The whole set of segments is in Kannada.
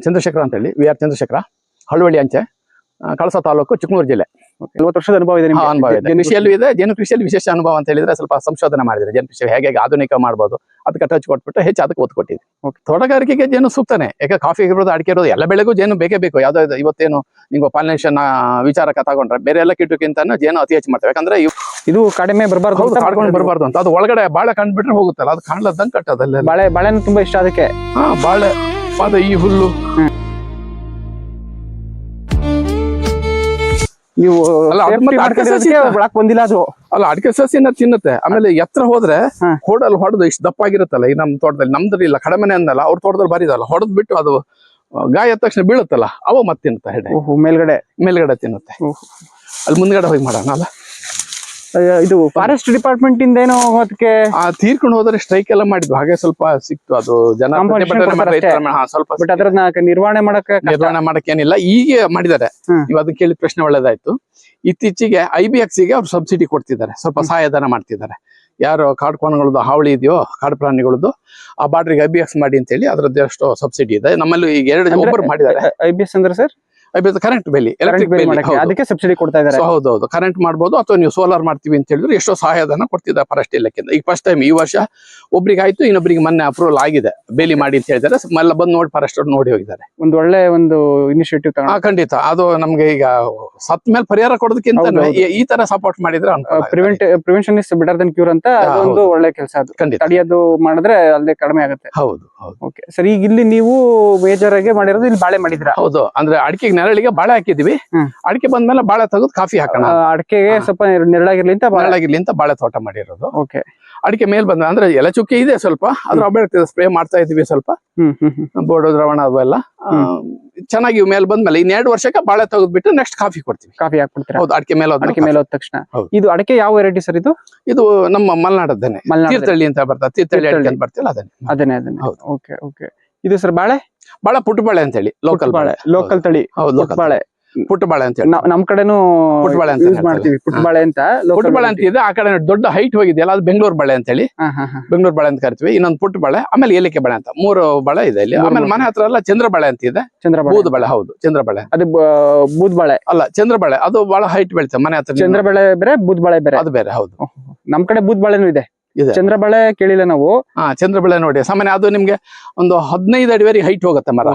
ಚಂದ್ರಶೇಖರ ಅಂತ ಹೇಳಿ ವಿ ಆರ್ ಚಂದ್ರಶೇಖರ, ಹಳ್ಳುವಳ್ಳಿ ಅಂಚೆ, ಕಳಸ ತಾಲೂಕು, ಚಿಕ್ಕಮಗಳೂರು ಜಿಲ್ಲೆ. 40 ವರ್ಷದ ಅನುಭವ ಇದೆ ನಿಮಗೆ. ಅನುಭವ ಇದೆ. ಕೃಷಿಯಲ್ಲೂ ಇದೆ. ಜೇನು ಕೃಷಿಯಲ್ಲಿ ವಿಶೇಷ ಅನುಭವ ಅಂತ ಹೇಳಿದ್ರೆ ಸ್ವಲ್ಪ ಸಂಶೋಧನೆ ಮಾಡಿದ್ರೆ ಜೇನು ಕೃಷಿ ಹೇಗೆ ಆಧುನಿಕ ಮಾಡ್ಬೋದು ಅದಕ್ಕೆ ಟಚ್ ಕೊಟ್ಬಿಟ್ಟು ಹೆಚ್ಚು ಅದಕ್ಕೆ ಒತ್ತು ಕೊಟ್ಟಿದ್ವಿ. ತೋಟಗಾರಿಕೆಗೆ ಜೇನು ಸೂಕ್ತಾನೆ. ಯಾಕೆ ಕಾಫಿ ಇರ್ಬೋದು, ಅಡಿಕೆ ಇರೋದು, ಎಲ್ಲ ಬೆಳೆಗೂ ಜೇನು ಬೇಕೇ ಬೇಕು. ಯಾವ್ದು ಇವತ್ತೇನು ನೀವು ಪಾಲಿನೇಷನ್ ವಿಚಾರಕ್ಕೆ ತಗೊಂಡ್ರೆ ಬೇರೆ ಎಲ್ಲ ಕಿಟ್ಟಕ್ಕಿಂತ ಜೇನು ಅತಿ ಹೆಚ್ಚು ಮಾಡ್ತೇವೆ. ಯಾಕಂದ್ರೆ ಇದು ಕಡಿಮೆ ಬರಬಾರ್ದು, ಕಾಡ್ಕೊಂಡು ಬರಬಾರ್ದು ಅಂತ. ಅದು ಒಳಗಡೆ ಬಾಳೆ ಕಂಡ್ಬಿಟ್ರೆ ಹೋಗುತ್ತಲ್ಲ, ಅದು ಕಾಣ್ಲದಂಗೆ ಕಟ್ಟೋದಲ್ಲ. ಬಾಳೆನೂ ತುಂಬಾ ಇಷ್ಟ ಅದಕ್ಕೆ. ಬಾಳೆ ಅದು ಈ ಹುಲ್ಲು ನೀವು ಬಂದಿಲ್ಲ ಅದು ಅಲ್ಲ, ಅಡಿಕೆ ಸಸಿನ ತಿನ್ನುತ್ತೆ. ಆಮೇಲೆ ಎತ್ತರ ಹೋದ್ರೆ ಹೊಡಲ್ ಹೊಡೆದು ಇಷ್ಟು ದಪ್ಪಾಗಿರುತ್ತಲ್ಲ, ಈ ನಮ್ ತೋಟದಲ್ಲಿ, ನಮ್ದ್ರಲ್ಲಿ ಇಲ್ಲ, ಕಡಿಮೆ ಅಂದಲ್ಲ, ಅವ್ರ ತೋಟದಲ್ಲಿ ಬಾರಿ ಇದಲ್ಲ, ಹೊಡೆದ್ ಬಿಟ್ಟು ಅದು ಗಾಯ ಎದ್ದ ತಕ್ಷಣ ಬೀಳುತ್ತಲ್ಲ, ಅವ ಮತ್ತೆ ತಿನ್ನುತ್ತೆ. ಹೆಡೆ ಮೇಲ್ಗಡೆ ತಿನ್ನುತ್ತೆ. ಅಲ್ಲಿ ಮುಂದ್ಗಡೆ ಹೋಗಿ ಮಾಡೋಣ ಅಲ್ಲ. ಇದು ಫಾರೆಸ್ಟ್ ಡಿಪಾರ್ಟ್ಮೆಂಟ್ ಇಂದ ಏನೋ ಅದಕ್ಕೆ ತೀರ್ಕೊಂಡು ಹೋದ್ರೆ ಸ್ಟ್ರೈಕ್ ಎಲ್ಲ ಮಾಡಿದ್ವು. ಹಾಗೆ ಸ್ವಲ್ಪ ಸಿಕ್ತು ಅದು ಜನ ಸ್ವಲ್ಪ. ಬಟ್ ಅದ್ರನ್ನ ನಿರ್ವಹಣೆ ಮಾಡಕ್ಕೆ ಏನಿಲ್ಲ. ಈಗ ಮಾಡಿದ್ದಾರೆ. ನೀವು ಅದನ್ನ ಕೇಳಿದ ಪ್ರಶ್ನೆ ಒಳ್ಳೇದಾಯ್ತು. ಇತ್ತೀಚೆಗೆ IBX ಗೆ ಅವ್ರು ಸಬ್ಸಿಡಿ ಕೊಡ್ತಿದ್ದಾರೆ, ಸ್ವಲ್ಪ ಸಹಾಯಧನ ಮಾಡ್ತಿದ್ದಾರೆ. ಯಾರು ಕಾಡು ಕೋಣಗಳದ್ದು ಹಾವಳಿ ಇದೆಯೋ, ಕಾಡು ಪ್ರಾಣಿಗಳದ್ದು, ಆ ಬಾರ್ಡ್ರಿಗೆ IBX ಮಾಡಿ ಅಂತ ಹೇಳಿ ಅದ್ರದ್ದು ಎಷ್ಟೋ ಸಬ್ಸಿಡಿ ಇದೆ. ನಮ್ಮಲ್ಲಿ ಈಗ 2 ಒಬ್ಬರು ಮಾಡಿದ್ದಾರೆ. IBX ಅಂದ್ರೆ ಸರ್ ಕರೆಂಟ್ ಬೇಲಿ, ಎಲೆಕ್ಟ್ರಿಕ್ ಬೇಲಿ, ಅದಕ್ಕೆ ಸಬ್ಸಿಡಿ ಕೊಡ್ತಾ ಇದ್ದಾರೆ. ಹೌದೌದು, ಕರೆಂಟ್ ಮಾಡ್ಬೋದು, ಅಥವಾ ನೀವು ಸೋಲಾರ್ ಮಾಡ್ತೀವಿ ಅಂತ ಹೇಳಿದ್ರೆ ಎಷ್ಟೋ ಸಹಾಯಧನ ಕೊಡ್ತಿದ್ದಾರೆ ಫಾರೆಸ್ಟ್ ಇಲಾಖೆಯಿಂದ. ಈಗ ಫಸ್ಟ್ ಟೈಮ್ ಈ ವರ್ಷ ಒಬ್ರಿಗೆ ಆಯ್ತು, ಇನ್ನೊಬ್ರಿಗೆ ಮೊನ್ನೆ ಅಪ್ರೂವಲ್ ಆಗಿದೆ, ಬೇಲಿ ಮಾಡಿ ಅಂತ ಹೇಳಿದ್ದಾರೆ. ಎಲ್ಲ ಬಂದು ನೋಡಿ ಫಾರೆಸ್ಟ್ ಅವ್ರು ನೋಡಿ ಹೋಗಿದ್ದಾರೆ. ಒಳ್ಳೆ ಇನಿಷಿಯೇಟಿವ್ ತಗೊಂಡು. ಖಂಡಿತ ಅದು ನಮ್ಗೆ ಈಗ ಸತ್ ಮೇಲೆ ಪರಿಹಾರ ಕೊಡೋದಕ್ಕಿಂತ ಈ ತರ ಸಪೋರ್ಟ್ ಮಾಡಿದ್ರೆ prevention is better than cure ಅಂತ ಒಂದು ಒಳ್ಳೆ ಕೆಲಸ. ಅದು ಖಂಡಿತ ತಡೆಯೋದು ಮಾಡಿದ್ರೆ ಅಲ್ಲೇ ಕಡಿಮೆ ಆಗುತ್ತೆ. ಹೌದು. ಓಕೆ ಸರ್, ಈಗ ಇಲ್ಲಿ ನೀವು ಮೇಜರ್ ಆಗಿ ಮಾಡಿರೋದು ಇಲ್ಲಿ ಬಾಳೆ ಮಾಡಿದ್ರ? ಹೌದು, ಅಂದ್ರೆ ಅಡಿಕೆಗೆ ನೆರಳಿಗೆ ಬಾಳೆ ಹಾಕಿದ್ವಿ. ಅಡಿಕೆ ಬಂದ್ಮೇಲೆ ಬಾಳೆ ತೆಗೆದು ಕಾಫಿ ಹಾಕೋಣ. ಅಡಿಕೆಗೆ ಸ್ವಲ್ಪ ನೆರಳಾಗಿರ್ಲಿ ಅಂತ ಬಾಳೆ ತೋಟ ಮಾಡಿರೋದು. ಓಕೆ, ಅಡಿಕೆ ಮೇಲ್ ಬಂದ ಅಂದ್ರೆ ಎಲೆ ಚುಕ್ಕೆ ಇದೆ ಸ್ವಲ್ಪ, ಅದ್ರ ಸ್ಪ್ರೇ ಮಾಡ್ತಾ ಇದೀವಿ ಸ್ವಲ್ಪ. ಬೋರ್ಡು ದ್ರಾವಣ ಅವೆಲ್ಲ ಚೆನ್ನಾಗಿ ಮೇಲ್ ಬಂದ್ಮೇಲೆ ಇನ್ 2 ವರ್ಷಕ್ಕೆ ಬಾಳೆ ತೆಗೆದ್ಬಿಟ್ಟು ನೆಕ್ಸ್ಟ್ ಕಾಫಿ ಕೊಡ್ತೀವಿ. ಕಾಫಿ ಹಾಕ್ಬಿಡ್ತೀರಾ? ಹೌದು, ಅಡಿಕೆ ಮೇಲೆ ಹೋದ ತಕ್ಷಣ. ಇದು ಅಡಿಕೆ ಯಾವ ವೆರೈಟಿ ಸರ್? ಇದು ನಮ್ಮ ಮಲೆನಾಡದ್ದೇನೆ, ತೀರ್ಥಹಳ್ಳಿ ಅಂತ ಬರ್ತದೆ. ತೀರ್ಥಹಳ್ಳಿ ಅಡಿಕೆ ಅಂತ ಬರ್ತಿಲ್ಲ, ಅದನ್ನೇ. Okay okay. ಇದು ಸರ್ ಬಾಳೆ ಪುಟ್ಟ ಬಾಳೆ ಅಂತ ಹೇಳಿ, ಲೋಕಲ್ ತಳಿ. ಹೌದು, ಬಾಳೆ ಪುಟ್ಟ ಬಾಳೆ ಅಂತ ಹೇಳಿ ನಮ್ ಕಡೆನೂ ಪುಟ್ಟಬಾಳೆ ಅಂತ ಮಾಡ್ತೀವಿ. ಪುಟ್ಟಬಾಳೆ ಅಂತ ಪುಟ್ಟಬಾಳೆ ಅಂತ ಇದೆ. ಆ ಕಡೆ ದೊಡ್ಡ ಹೈಟ್ ಹೋಗಿದೆಯಲ್ಲ, ಅದು ಬೆಂಗಳೂರು ಬಾಳೆ ಅಂತ ಹೇಳಿ, ಬೆಂಗಳೂರು ಬಾಳೆ ಅಂತ ಕರಿತೀವಿ. ಇನ್ನೊಂದು ಪುಟ್ಟ ಬಾಳೆ, ಆಮೇಲೆ ಏಲಕ್ಕಿ ಬಾಳೆ ಅಂತ 3 ಬಾಳೆ ಇದೆ ಇಲ್ಲಿ. ಆಮೇಲೆ ಮನೆ ಹತ್ರ ಎಲ್ಲ ಚಂದ್ರಬಾಳೆ ಅಂತ ಇದೆ. ಬೂದ್ ಬಾಳೆ. ಹೌದು, ಚಂದ್ರಬಾಳೆ. ಅದು ಬೂದ್ ಬಾಳೆ ಅಲ್ಲ, ಚಂದ್ರಬಾಳೆ. ಅದು ಬಹಳ ಹೈಟ್ ಬೆಳಿತದೆ ಮನೆ ಹತ್ರ. ಚಂದ್ರಬಾಳೆ ಬೇರೆ, ಬೂದ್ ಬಾಳೆ ಬೇರೆ. ಅದು ಬೇರೆ. ಹೌದು, ನಮ್ ಕಡೆ ಬೂದ್ ಬಾಳೆನೂ ಇದೆ. ಚಂದ್ರಬಾಳೆ ಕೇಳಿಲ್ಲ ನಾವು. ಚಂದ್ರಬಾಳೆ ನೋಡಿ, ಸಾಮಾನ್ಯ ಅದು ನಿಮ್ಗೆ ಒಂದು 15 ಅಡಿವರೆಗೆ ಹೈಟ್ ಹೋಗುತ್ತೆ ಮರ.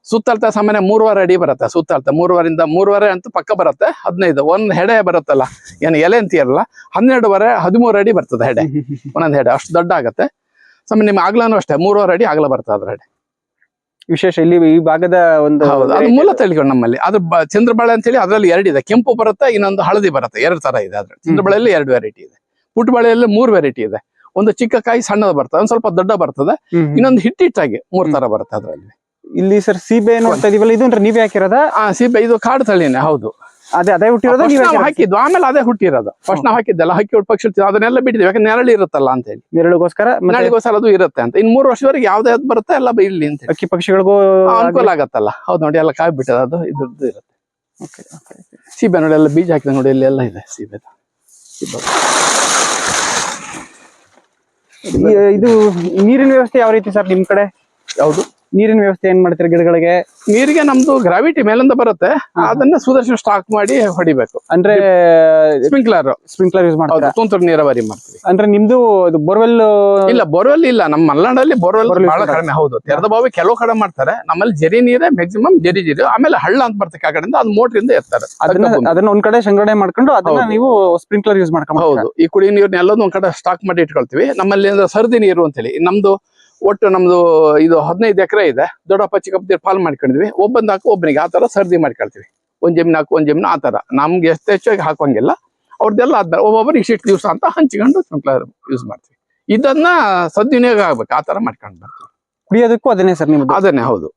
ಸುತ್ತಳತೆ ಸಾಮಾನ್ಯ 3.5 ಅಡಿ ಬರುತ್ತೆ. ಸುತ್ತಳತೆ 3.5 ಅಂತೂ ಪಕ್ಕ ಬರುತ್ತೆ. 15 ಒಂದ್ ಹೆಡೆ ಬರುತ್ತಲ್ಲ, ಏನು ಎಲೆ ಅಂತೀರಲ್ಲ, 12.5 13 ಅಡಿ ಬರ್ತದೆ ಹೆಡೆ. ಒಂದೊಂದ್ ಹೆಡೆ ಅಷ್ಟು ದೊಡ್ಡ ಆಗತ್ತೆ. ಸಾಮಾನ್ಯ ನಿಮ್ಗೆ ಆಗ್ಲೂ ಅಷ್ಟೇ 3.5 ಅಡಿ ಆಗಲ ಬರ್ತದೆ ಅದ್ರ ಹೆಡೆ. ವಿಶೇಷ ಇಲ್ಲಿ ಈ ಭಾಗದ ಒಂದು ಅದು ಮೂಲ ತಳಿಗಳು ನಮ್ಮಲ್ಲಿ. ಅದು ಚಂದ್ರಬಾಳೆ ಅಂತ ಹೇಳಿ ಅದ್ರಲ್ಲಿ 2 ಇದೆ. ಕೆಂಪು ಬರುತ್ತೆ, ಇನ್ನೊಂದು ಹಳದಿ ಬರುತ್ತೆ. 2 ತರ ಇದೆ. ಅದ್ರ ಚಂದ್ರಬಾಳೆಯಲ್ಲಿ 2 ವೆರೈಟಿ ಇದೆ. ಪುಟ್ಟಬಾಳೆಯಲ್ಲಿ 3 ವೆರೈಟಿ ಇದೆ. ಒಂದು ಚಿಕ್ಕ ಕಾಯಿ ಸಣ್ಣದ ಬರ್ತದೆ, ಒಂದ್ ಸ್ವಲ್ಪ ದೊಡ್ಡ ಬರ್ತದೆ, ಇನ್ನೊಂದು ಹಿಟ್ಟಿಟ್ಟಾಗಿ 3 ತರ ಬರುತ್ತೆ ಅದ್ರಲ್ಲಿ. ಇಲ್ಲಿ ಸರ್ ಸೀಬೆ ನೋಡ್ತಾ ಇದೀವಲ್ಲ, ಇದು ನೀವೇ ಹಾಕಿರೋದ? ಸೀಬೆ ಇದು ಕಾಡು ತಳಿನೇ. ಹೌದು, ಅದೇ ಹುಟ್ಟಿರೋದು ನಾವು ಹಾಕಿದ್ವು. ಆಮೇಲೆ ಅದೇ ಹುಟ್ಟಿರೋದು. ಫಸ್ಟ್ ನಾವು ಹಾಕಿದ್ದೆಲ್ಲ ಹಕ್ಕಿ ಪಕ್ಷಿ ಅದನ್ನೆಲ್ಲ ಬಿಟ್ಟಿದ್ವಿ. ಯಾಕಂದ್ರೆ ನೆರಳು ಇರುತ್ತಲ್ಲ ಅಂತ ಹೇಳಿ, ನೆರಳಿಗೋಸ್ಕರ ಅದು ಇರುತ್ತೆ ಅಂತ. ಇನ್ 3 ವರ್ಷದವರೆಗೆ ಯಾವ್ದು ಬರುತ್ತೆ ಎಲ್ಲ ಇಲ್ಲಿ ಅಂತ ಹಕ್ಕಿ ಪಕ್ಷಿಗಳಿಗೂ ಅನುಕೂಲ ಆಗತ್ತಲ್ಲ. ಹೌದು ನೋಡಿ, ಎಲ್ಲ ಕಾಯಿ ಬಿಟ್ಟದ, ಅದು ಇದ್ರದ್ದು ಇರುತ್ತೆ. ಸೀಬೆ ನೋಡಿ, ಎಲ್ಲ ಬೀಜ ಹಾಕಿದ ನೋಡಿ, ಇಲ್ಲಿ ಎಲ್ಲ ಇದೆ ಸೀಬೆ. ಇದು ನೀರಿನ ವ್ಯವಸ್ಥೆ ಯಾವ ರೀತಿ ಸರ್ ನಿಮ್ ಕಡೆ? ಯಾವುದು ನೀರಿನ ವ್ಯವಸ್ಥೆ ಏನ್ ಮಾಡ್ತೀರಾ ಗಿಡಗಳಿಗೆ? ನೀರಿಗೆ ನಮ್ದು ಗ್ರಾವಿಟಿ ಮೇಲಿಂದ ಬರುತ್ತೆ, ಅದನ್ನ ಸುದರ್ಶನ ಸ್ಟಾಕ್ ಮಾಡಿ ಹೊಡಿಬೇಕು. ಅಂದ್ರೆ ಸ್ಪ್ರಿಂಕ್ಲರ್ ಯೂಸ್ ಮಾಡ್ತೀರಾ? ತುಂತುರು ನೀರಾವರಿ ಮಾಡ್ತೀವಿ. ಅಂದ್ರೆ ನಿಮ್ದು ಬೋರ್ವೆಲ್ ಇಲ್ಲ? ಬೋರ್ವೆಲ್ ಇಲ್ಲ, ನಮ್ಮ ಮಲೆನಾಡಲ್ಲಿ ಬೋರ್ವೆಲ್ ಬಹಳ ಕಡಿಮೆ. ಹೌದು, ತೆರೆದ ಬಾವಿ ಕೆಲವು ಕಡೆ ಮಾಡ್ತಾರೆ. ನಮ್ಮಲ್ಲಿ ಜರಿ ನೀರೇ ಮ್ಯಾಕ್ಸಿಮಮ್, ಜರಿ ಆಮೇಲೆ ಹಳ್ಳ ಅಂತ ಬರ್ತದೆ ಆ ಕಡೆಯಿಂದ, ಅದು ಮೋಟ್ರಿಂದ ಎತ್ತಾರೆ. ಅದನ್ನ ಒಂದ್ ಕಡೆ ಸಂಗ್ರಹಣೆ ಮಾಡ್ಕೊಂಡು ಅದನ್ನ ನೀವು ಸ್ಪ್ರಿಂಕ್ಲರ್ ಯೂಸ್ ಮಾಡ್ಕೊಂಡು. ಹೌದು, ಈ ಕುಡಿಯ ನೀರ್ನ ಎಲ್ಲದೂ ಒಂದ್ ಕಡೆ ಸ್ಟಾಕ್ ಮಾಡಿ ಇಟ್ಕೊಳ್ತೀವಿ. ನಮ್ಮಲ್ಲಿ ಸರದಿ ನೀರು ಅಂತ ಹೇಳಿ ನಮ್ದು ನಮ್ದು ಇದು 15 ಎಕರೆ ಇದೆ. ದೊಡ್ಡಪ್ಪ ಚಿಕ್ಕಪ್ಪ ಪಾಲ್ ಮಾಡ್ಕೊಂಡಿದ್ವಿ. ಒಬ್ಬಂದ್ ಹಾಕು ಒಬ್ಬನಿಗೆ ಆ ತರ ಸರ್ದಿ ಮಾಡ್ಕೊಳ್ತೀವಿ. ಒಂದ್ ಜಮೀನ್ ಹಾಕು ಒಂದ್ ಜಮೀನು ಆ ತರ. ನಮ್ಗೆ ಎಷ್ಟು ಹೆಚ್ಚಾಗಿ ಹಾಕುವಂಗಿಲ್ಲ. ಅವ್ರದ್ದೆಲ್ಲ ಆದ್ಮೇಲೆ ಒಬ್ಬೊಬ್ಬರು ಇಷ್ಟಿಷ್ಟು ದಿವಸ ಅಂತ ಹಂಚಿಕೊಂಡು ಸ್ಪ್ರಿಂಕ್ಲರ್ ಯೂಸ್ ಮಾಡ್ತೀವಿ. ಇದನ್ನ ಸದ್ವಿನಿಯೋಗ ಆಗ್ಬೇಕು, ಆ ತರ ಮಾಡ್ಕೊಂಡು ಬರ್ತೀವಿ. ಕುಡಿಯೋದಕ್ಕೂ ಅದನ್ನೇ ಸರ್ ನಿಮ್ದು? ಅದನ್ನೇ. ಹೌದು,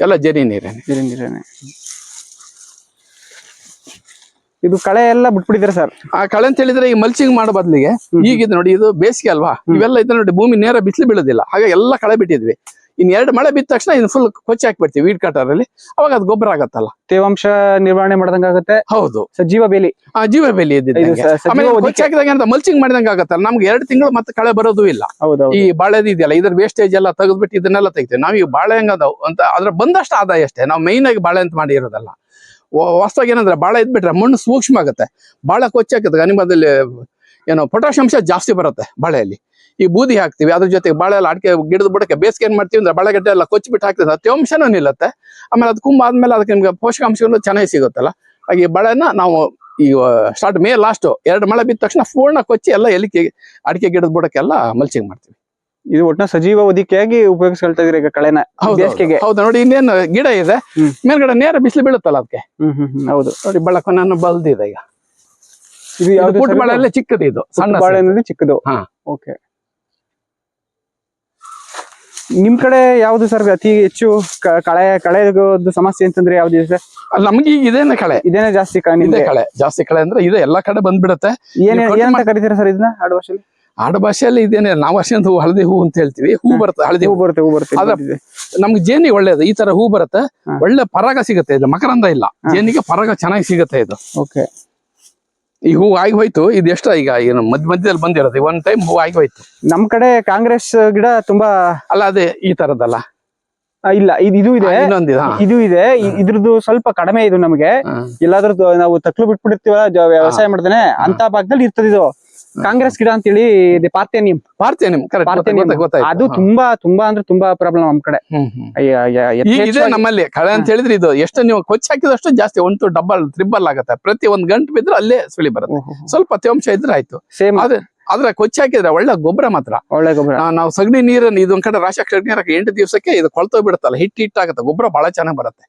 ಎಲ್ಲ ಜರಿ ನೀರೇನೆ. ಇದು ಕಳೆ ಎಲ್ಲ ಬಿಟ್ಬಿಟ್ಟಿದ್ರೆ ಸರ್? ಆ ಕಳೆ ಅಂತ ಹೇಳಿದ್ರೆ ಈ ಮಲ್ಚಿಂಗ್ ಮಾಡೋ ಬದಲಿಗೆ ಈಗಿದ್ ನೋಡಿ, ಇದು ಬೇಸಿಗೆ ಅಲ್ವಾ, ಇವೆಲ್ಲ ಇದೆ ನೋಡಿ, ಭೂಮಿ ನೇರ ಬಿಸಿಲು ಬೀಳೋದಿಲ್ಲ, ಹಾಗೆ ಎಲ್ಲ ಕಳೆ ಬಿಟ್ಟಿದ್ವಿ. ಇನ್ 2 ಮಳೆ ಬಿದ್ದ ತಕ್ಷಣ ಇನ್ನು ಫುಲ್ ಕೊಚ್ಚಿ ಹಾಕ್ಬಿಡ್ತೀವಿ ವೀಡ್ ಕಟರ್ ಅಲ್ಲಿ, ಅವಾಗ ಅದು ಗೊಬ್ಬರ ಆಗತ್ತಲ್ಲ. ತೇವಾಂಶ ನಿರ್ವಹಣೆ ಮಾಡ್ದಂಗಾಗುತ್ತೆ. ಹೌದು, ಸಜೀವ ಬೇಲಿ. ಜೀವ ಬೆಲೆ ಇದ್ದಿದ್ದಂಗೆ. ಆಮೇಲೆ ಕೊಚ್ಚಿ ಹಾಕಿದಾಗ ಅಂತ ಮಲ್ಚಿಂಗ್ ಮಾಡಿದಂಗೆ ಆಗತ್ತಲ್ಲ, ನಮ್ಗೆ 2 ತಿಂಗಳು ಮತ್ತೆ ಕಳೆ ಬರೋದು ಇಲ್ಲ. ಹೌದೌದು. ಈ ಬಾಳೆದು ಇದೆಯಲ್ಲ, ಇದ್ರ ವೇಸ್ಟೇಜ್ ಎಲ್ಲ ತೆಗೆದ್ಬಿಟ್ಟು ಇದನ್ನೆಲ್ಲ ತೆಗಿತೀವಿ ನಾವು. ಈ ಬಾಳೆ ಹೆಂಗದಾವ್ ಅಂತ ಅದ್ರ ಬಂದಷ್ಟು ಆದಾಯ ಅಷ್ಟೇ. ನಾವು ಮೈನ್ ಆಗಿ ಬಾಳೆ ಅಂತ ಮಾಡಿ ಇರೋದಲ್ಲ. ವಾಸ್ತವಾಗಿ ಏನಂದ್ರೆ ಬಾಳೆ ಇದ್ಬಿಟ್ರೆ ಮಣ್ಣು ಸೂಕ್ಷ್ಮ ಆಗುತ್ತೆ. ಬಾಳೆ ಕೊಚ್ಚಿ ಹಾಕಿದಾಗ ನಿಮ್ಮದಲ್ಲಿ ಏನೋ ಪೊಟ್ಯಾಷ್ ಅಂಶ ಜಾಸ್ತಿ ಬರುತ್ತೆ ಬಾಳೆಯಲ್ಲಿ. ಈ ಬೂದಿ ಹಾಕ್ತಿವಿ, ಅದ್ರ ಜೊತೆಗೆ ಬಾಳೆ ಎಲ್ಲ ಅಡಿಕೆ ಗಿಡದ ಬುಡಕ್ಕೆ ಬೇಸಿಗೆ ಏನ್ ಮಾಡ್ತೀವಿ ಅಂದ್ರೆ ಬಾಳೆಗಡ್ಡೆ ಎಲ್ಲ ಕೊಚ್ಚಿಬಿಟ್ಟು ಹಾಕ್ತಿದ್ರೆ ತೇವಾಂಶನೂ ನಿಲ್ಲುತ್ತೆ. ಆಮೇಲೆ ಅದು ಕುಂಬ ಆದ್ಮೇಲೆ ಅದಕ್ಕೆ ನಿಮ್ಗೆ ಪೋಷಕಾಂಶಗಳು ಚೆನ್ನಾಗಿ ಸಿಗುತ್ತಲ್ಲ. ಹಾಗೆ ಈ ಬಾಳೆನ ನಾವು ಈ ಸ್ಟಾರ್ಟ್ ಮೇ ಲಾಸ್ಟ್ 2 ಮಳೆ ಬಿದ್ದ ತಕ್ಷಣ ಪೂರ್ಣ ಕೊಚ್ಚಿ ಎಲ್ಲ ಎಲಿಕೆ ಅಡಿಕೆ ಗಿಡದ ಬುಡಕ್ಕೆಲ್ಲ ಮಲ್ಚಿಂಗ್ ಮಾಡ್ತೀವಿ. ಇದು ಒಟ್ಟಿನ ಸಜೀವ ಹೊದಿಕೆಯಾಗಿ ಉಪಯೋಗಿಸ್ಕೊಳ್ತಾ ಇದ್ರಿ ಈಗ ಕಳೆನ ಬೇಸಿಗೆಗೆ. ಹೌದು ನೋಡಿ, ಇನ್ನೇನು ಗಿಡ ಇದೆ ಮೇಲ್ಗಡೆ ನೇರ ಬಿಸಿಲು ಬೀಳುತ್ತಲ್ಲ ಅದಕ್ಕೆ. ಹೌದು ನೋಡಿ, ಬೆಳಕನ್ನು ಬಲ್ದಿದೆ ಈಗ. ಇದು ಪುಟ್ಟ ಬಾಳೆ ಚಿಕ್ಕದು, ಇದು ಸಣ್ಣ ಬಾಳೆ ಚಿಕ್ಕದು. ಹಾ, ಓಕೆ. ನಿಮ್ ಕಡೆ ಯಾವ್ದು ಸರ್ ಅತಿ ಹೆಚ್ಚು ಕಳೆದು ಸಮಸ್ಯೆ ಅಂತಂದ್ರೆ ಯಾವ್ದು ಸರ್? ನಮ್ಗೆ ಈಗ ಇದೇನೆ ಕಳೆ, ಇದೇನೆ ಜಾಸ್ತಿ ಇದೇ ಕಳೆ ಜಾಸ್ತಿ. ಕಳೆ ಅಂದ್ರೆ ಇದೆ ಎಲ್ಲಾ ಕಡೆ ಬಂದ್ಬಿಡತ್ತೆ. ಏನಂತ ಕರಿತೀರಾ ಸರ್ ಇದನ್ನ ಆಡು ಭಾಷೆಯಲ್ಲಿ? ಆಡು ಭಾಷೆಯಲ್ಲಿ ಇದೇನೆ ನಾವು ಹೂ, ಹಳದಿ ಹೂ ಅಂತ ಹೇಳ್ತೀವಿ. ಹೂ ಬರುತ್ತೆ, ಹಳದಿ ಹೂ ಬರುತ್ತೆ. ನಮ್ಗೆ ಜೇನಿ ಒಳ್ಳೇದು, ಈ ತರ ಹೂ ಬರುತ್ತೆ. ಒಳ್ಳೆ ಪರಾಗ ಸಿಗುತ್ತೆ. ಇದು ಮಕರಂದ ಇಲ್ಲ, ಜೇನಿಗೆ ಪರಾಗ ಚೆನ್ನಾಗಿ ಸಿಗುತ್ತೆ ಇದು. ಓಕೆ. ಈ ಹೂ ಆಗಿ ಹೋಯ್ತು. ಇದು ಎಷ್ಟ ಈಗ ಏನು ಮಧ್ಯದಲ್ಲಿ ಬಂದಿರೋದು, 1 ಟೈಮ್ ಹೂ ಆಗಿ ಹೋಯ್ತು. ನಮ್ ಕಡೆ ಕಾಂಗ್ರೆಸ್ ಗಿಡ ತುಂಬಾ ಅಲ್ಲ, ಅದೇ ಈ ತರದಲ್ಲ. ಇಲ್ಲ, ಇದು ಇದೆ, ಇನ್ನೊಂದಿದೆ. ಇದು ಇದೆ. ಇದ್ರದ್ದು ಸ್ವಲ್ಪ ಕಡಿಮೆ ಇದು ನಮಗೆ. ಎಲ್ಲಾದ್ರೂ ನಾವು ತಕ್ಲು ಬಿಟ್ಬಿಟ್ಟಿರ್ತೀವ ವ್ಯವಸಾಯ ಮಾಡ್ದೇನೆ ಅಂತ ಭಾಗದಲ್ಲಿ ಇರ್ತದೆ ಇದು ಕಾಂಗ್ರೆಸ್ ಗಿಡ ಅಂತೇಳಿ. ಪಾರ್ಥೇನಿಯಂ ಅದು ತುಂಬಾ ತುಂಬಾ ಅಂದ್ರೆ ತುಂಬಾ ಪ್ರಾಬ್ಲಮ್ ನಮ್ ಕಡೆ. ಇದೆ ನಮ್ಮಲ್ಲಿ ಕಳೆ ಅಂತ ಹೇಳಿದ್ರೆ ಇದು ಎಷ್ಟು ನೀವು ಕೊಚ್ಚಿ ಹಾಕಿದಷ್ಟು ಜಾಸ್ತಿ, 1 ಡಬಲ್ 3 ಆಗತ್ತೆ. ಪ್ರತಿ 1 ಗಂಟು ಬಿದ್ರೆ ಅಲ್ಲೇ ಸುಳಿ ಬರುತ್ತೆ. ಸ್ವಲ್ಪ ತೇವಾಂಶ ಇದ್ರೆ ಆಯ್ತು. ಸೇಮ್ ಆದ್ರೆ ಕೊಚ್ಚಿ ಹಾಕಿದ್ರೆ ಒಳ್ಳೆ ಗೊಬ್ಬರ ಮಾತ್ರ. ಒಳ್ಳೆ ಗೊಬ್ಬರ. ನಾವು ಸಗಣಿ ನೀರನ್ನು ಇದೊಂದ್ ಕಡೆ ರಾಶಿ ಸಗಣಿ ನೀರಕ್ಕೆ 8 ದಿವಸಕ್ಕೆ ಇದು ಕೊಳ್ತೋ ಬಿಡುತ್ತಲ್ಲ, ಹಿಟ್ಟಾಗತ್ತೆ. ಗೊಬ್ಬರ ಬಹಳ ಚೆನ್ನಾಗಿ ಬರುತ್ತೆ.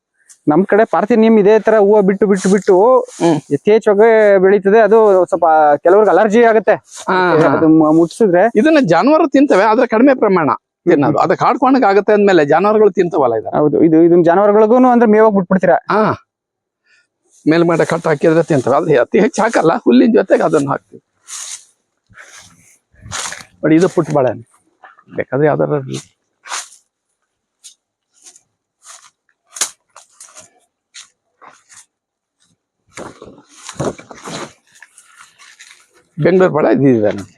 ನಮ್ ಕಡೆ ಪಾರ್ಥೇನಿಯಂ ಇದೇ ತರ ಹೂವು ಬಿಟ್ಟು ಯಥೇಚ್ಛವಾಗಿ ಬೆಳೀತದೆ. ಅದು ಸ್ವಲ್ಪ ಕೆಲವ್ರಿಗೆ ಅಲರ್ಜಿ ಆಗುತ್ತೆ ಅದು ಮುಟ್ಸಿದ್ರೆ. ಇದನ್ನ ಜಾನುವಾರು ತಿಂತವೆ, ಆದ್ರೆ ಕಡಿಮೆ ಪ್ರಮಾಣ ತಿನ್ನೋದು. ಅದಕ್ಕೆ ಕಾಡ್ಕೊಂಡಾಗ ಆಗುತ್ತೆ ಅಂದ್ಮೇಲೆ ಜಾನುವಾರುಗಳು ತಿಂತವಲ್ಲ ಇದು. ಹೌದು, ಇದನ್ನ ಜಾನುವಾರುಗಳಿಗೂ ಅಂದ್ರೆ ಮೇವಾಗಿ ಬಿಟ್ಬಿಡ್ತೀರಾ? ಮೇಲ್ಮಡೆ ಕಟ್ ಹಾಕಿದ್ರೆ ತಿಂತವೆ. ಅದು ಅತಿ ಹೆಚ್ಚು ಹಾಕಲ್ಲ, ಹುಲ್ಲಿನ ಜೊತೆಗೆ ಅದನ್ನ ಹಾಕ್ತಿವಿ. ನೋಡಿ, ಇದು ಪುಟ್ಟ ಬಾಳೆ ಬೇಕಾದ್ರೆ ಯಾವ್ದಾರ ಬೆಂಗಳೂರು ಬಾಳೆ ಇದಿದೆ ನಮಗೆ.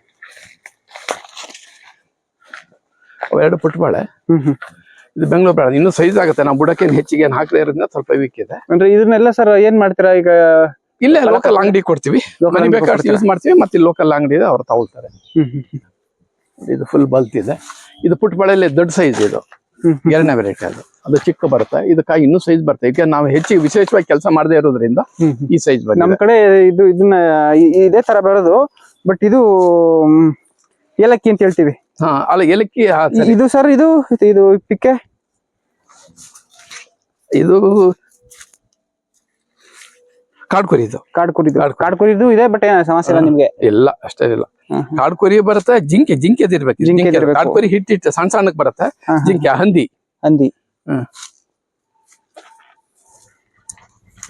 2 ಪುಟ್ಟ ಬಾಳೆ. ಇದು ಬೆಂಗಳೂರು ಬಾಳೆ ಇನ್ನೂ ಸೈಜ್ ಆಗುತ್ತೆ. ನಾವು ಬುಡಕ್ಕೆ ಹೆಚ್ಚಿಗೆ ಏನ್ ಹಾಕದೇ ಇರೋದ್ರಿಂದ ಸ್ವಲ್ಪ ವೀಕ್ ಇದೆ. ಅಂದ್ರೆ ಇದನ್ನೆಲ್ಲ ಸರ್ ಏನ್ ಮಾಡ್ತೀರಾ ಈಗ? ಇಲ್ಲೇ ಲೋಕಲ್ ಅಂಗಡಿ ಕೊಡ್ತೀವಿ, ಮನಿ ಬೇಕಾದ್ರೆ ಯೂಸ್ ಮಾಡ್ತೀವಿ. ಮತ್ತೆ ಲೋಕಲ್ ಅಂಗಡಿ ಇದೆ, ಅವ್ರು ತಗೊಳ್ತಾರೆ. ಇದು ಫುಲ್ ಬಲ್ತಿದೆ. ಇದು ಪುಟ್ಟ ಬಾಳೆಯಲ್ಲಿ ದೊಡ್ಡ ಸೈಜ್. ಇದು 2ನೇ ವೆರೈಟಿ. ಅದು ಚಿಕ್ಕ ಬರುತ್ತೆ. ಇದು ಕಾಯಿ ಇನ್ನೂ ಸೈಜ್ ಬರುತ್ತೆ. ಈಗ ನಾವು ಹೆಚ್ಚಿಗೆ ವಿಶೇಷವಾಗಿ ಕೆಲಸ ಮಾಡದೇ ಇರೋದ್ರಿಂದ ಈ ಸೈಜ್ ಬಂದಿದೆ. ನಮ್ ಕಡೆ ಇದನ್ನ ಇದೇ ತರ ಬರೋದು. ಬಟ್ ಇದು ಏಲಕ್ಕಿ ಅಂತ ಹೇಳ್ತೀವಿ. ಅಲ್ಲ, ಏಲಕ್ಕಿ. ಇದು ಸರ್ ಇದು ಪಿಕ್ಕೆ, ಇದು ಕಾಡ್ಕುರಿದು ಇದೆ. ಬಟ್ ಏನ ಸಮಸ್ಯೆ ಇಲ್ಲ ನಿಮ್ಗೆ? ಇಲ್ಲ, ಅಷ್ಟೇ ಇಲ್ಲ. ಕಾಡ್ಕುರಿ ಬರುತ್ತೆ, ಜಿಂಕೆ ಇರ್ಬೇಕು. ಕಾಡ್ಕುರಿ ಹಿಟ್ಟಿಟ್ಟು ಸಣ್ಣ ಸಣ್ಣಕ್ ಬರುತ್ತೆ. ಜಿಂಕೆ, ಹಂದಿ.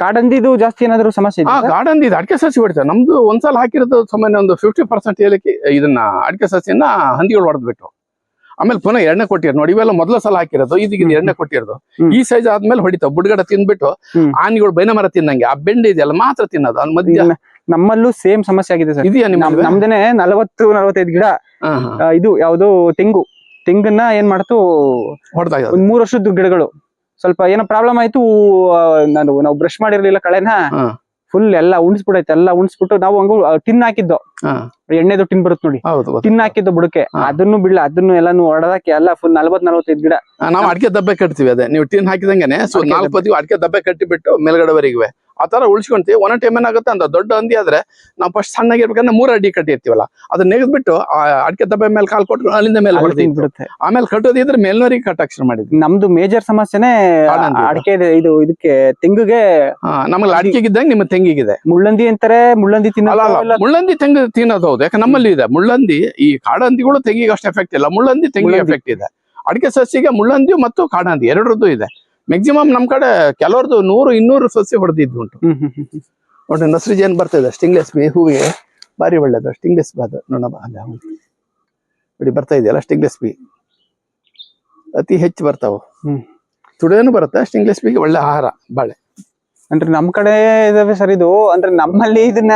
ಕಾಡಂದಿದು ಜಾಸ್ತಿ ಏನಾದ್ರು ಸಮಸ್ಯೆ ಇದೆ? ಕಾಡಂದಿ ಅಡಿಕೆ ಸಸಿ ಹೊಡಿತಾರೆ. ನಮ್ದು ಒಂದ್ಸಲ ಹಾಕಿರೋದು ಸಾಮಾನ್ಯ ಒಂದು 50% ಏಲಕ್ಕಿ ಇದನ್ನ ಅಡಿಕೆ ಸಸಿಯನ್ನ ಹಂದಿಗಳು ಹೊಡೆದ್ಬಿಟ್ಟು ಆಮೇಲೆ ಪುನಃ 2ನೇ ಕೊಟ್ಟಿರೋದು. ನೋಡಿ, ಇವೆಲ್ಲ ಮೊದಲ ಸಲ ಹಾಕಿರೋದು, ಇದೀಗ 2ನೇ ಕೊಟ್ಟಿರೋದು. ಈ ಸೈಜ್ ಆದ್ಮೇಲೆ ಹೊಡಿತಾವ. ಬುಡ್ಗಡೆ ತಿಂದ್ಬಿಟ್ಟು ಆನಿಗಳು ಬೈನ ಮರ ತಿನ್ನಂಗೆ ಆ ಬೆಂಡೆ ಇದೆಯಲ್ಲ ಮಾತ್ರ ತಿನ್ನೋದು. ಅದ್ ಮಧ್ಯ ನಮ್ಮಲ್ಲೂ ಸೇಮ್ ಸಮಸ್ಯೆ ಆಗಿದೆ ಸರ್. ಇದೆಯಾ ನಮ್ದೇನೆ 40-45 ಗಿಡ. ಇದು ಯಾವ್ದು ತೆಂಗನ್ನ ಏನ್ ಮಾಡ್ತು ಹೊಡೆದಾಗ 3 ವರ್ಷದ ಗಿಡಗಳು ಸ್ವಲ್ಪ ಏನೋ ಪ್ರಾಬ್ಲಮ್ ಆಯ್ತು. ನಾವು ಬ್ರಷ್ ಮಾಡಿರ್ಲಿಲ್ಲ, ಕಳೆನ ಫುಲ್ ಎಲ್ಲ ಉಣಿಸ್ಬಿಡೈತೆ. ಎಲ್ಲ ಉಣಿಸ್ಬಿಟ್ಟು ನಾವು ಹಂಗ ಟಿನ್ ಹಾಕಿದ್ದು, ಎಣ್ಣೆದು ಟಿನ್ ಬರುತ್ತೆ ನೋಡಿ, ಟಿನ್ ಹಾಕಿದ್ದು ಬುಡಕ್ಕೆ. ಅದನ್ನು ಬಿಡ್ಲ, ಅದನ್ನು ಎಲ್ಲಾನು ಹೊಡೆದಕ್ಕೆ ಎಲ್ಲ ಫುಲ್ 40-45 ಗಿಡ. ನಾವು ಅಡಿಕೆ ದಬ್ಬೆ ಕಟ್ತೀವಿ. ಅದೇ ನೀವು ಟಿನ್ ಹಾಕಿದಂಗೆನೆ 4 ಪತಿ ಅಡಿಕೆ ದಬ್ಬೆ ಕಟ್ಟಿ ಬಿಟ್ಟು ಮೇಲ್ಗಡೆವರೆಗೆ ಆ ತರ ಉಳಿಸ್ಕೊಂತೀವಿ. ಒಂದೊಂದು ಟೈಮ್ ಏನಾಗುತ್ತೆ ಅಂತ ದೊಡ್ಡ ಹಂದಿ ಆದ್ರೆ ನಾವು ಫಸ್ಟ್ ಸಣ್ಣಗಿರ್ಬೇಕಂದ್ರೆ 3 ಅಡಿ ಕಟ್ಟಿರ್ತೀವಲ್ಲ, ಅದನ್ನ ನೆಗೆದ್ಬಿಟ್ಟು ಅಡಿಕೆ ದಬ್ಬೆ ಮೇಲೆ ಕಾಲ್ ಕೊಟ್ಟು ಅಲ್ಲಿಂದ ಮೇಲೆ ಬಿಡುತ್ತೆ. ಆಮೇಲೆ ಕಟ್ಟೋದಿದ್ರೆ ಮೇಲ್ನವರಿಗೆ ಕಟ್ಟಕ್ ಶುರು ಮಾಡಿದ್ವಿ. ನಮ್ದು ಮೇಜರ್ ಸಮಸ್ಯೆನೆ ಅಡಿಕೆ ಇದಕ್ಕೆ ತೆಂಗಿಗೆ. ನಮ್ಗೆ ಅಡಿಕೆಗಿದ್ದಂಗೆ ನಿಮ್ಮ ತೆಂಗಿಗಿದೆ. ಮುಳ್ಳಂದಿ ಅಂತಾರೆ, ಮುಳ್ಳಂದಿ ತಿನ್ನೋಲ್ಲ. ಮುಳ್ಳಂದಿ ತೆಂಗು ತಿನ್ನೋದು ಹೌದು. ಯಾಕೆ ನಮ್ಮಲ್ಲಿ ಇದೆ ಮುಳ್ಳಂದಿ. ಈ ಕಾಡಂದಿಗಳು ತೆಂಗಿಗೆ ಅಷ್ಟು ಎಫೆಕ್ಟ್ ಇಲ್ಲ, ಮುಳ್ಳಂದಿ ತೆಂಗಿಗೆ ಎಫೆಕ್ಟ್ ಇದೆ. ಅಡಿಕೆ ಸಸಿಗೆ ಮುಳ್ಳಂದಿ ಮತ್ತು ಕಾಡಂದಿ ಎರಡರದ್ದು ಇದೆ. ಮ್ಯಾಕ್ಸಿಮಮ್ ನಮ್ ಕಡೆ ಕೆಲವರದು 100-200 ಸಸಿ ಹೊಡೆದಿದ್ದು ಉಂಟು. ನೋಡಿ, ನರ್ಸರಿ ಏನ್ ಬರ್ತದೆ ಸ್ಟಿಂಗ್ಲೆಸ್ ಬಿ ಹೂವಿಗೆ ಬಾರಿ ಒಳ್ಳೇದು. ಸ್ಟಿಂಗ್ಲೆಸ್ ಬಿ ಅದು ನೋಡಿ ಬರ್ತಾ ಇದೆಯಲ್ಲ ಸ್ಟಿಂಗ್ಲೆಸ್ ಬಿ. ಅತಿ ಹೆಚ್ಚು ಬರ್ತಾವ. ಹ್ಮ್. ತುಡಿಯೋನು ಬರುತ್ತೆ ಅಷ್ಟು ಇಂಗ್ಲಿಷ್ ಬಿಗೆ ಒಳ್ಳೆ ಆಹಾರ ಬಾಳೆ. ಅಂದ್ರೆ ನಮ್ ಕಡೆ ಇದಾವೆ ಸರ್ ಇದು. ಅಂದ್ರೆ ನಮ್ಮಲ್ಲಿ ಇದನ್ನ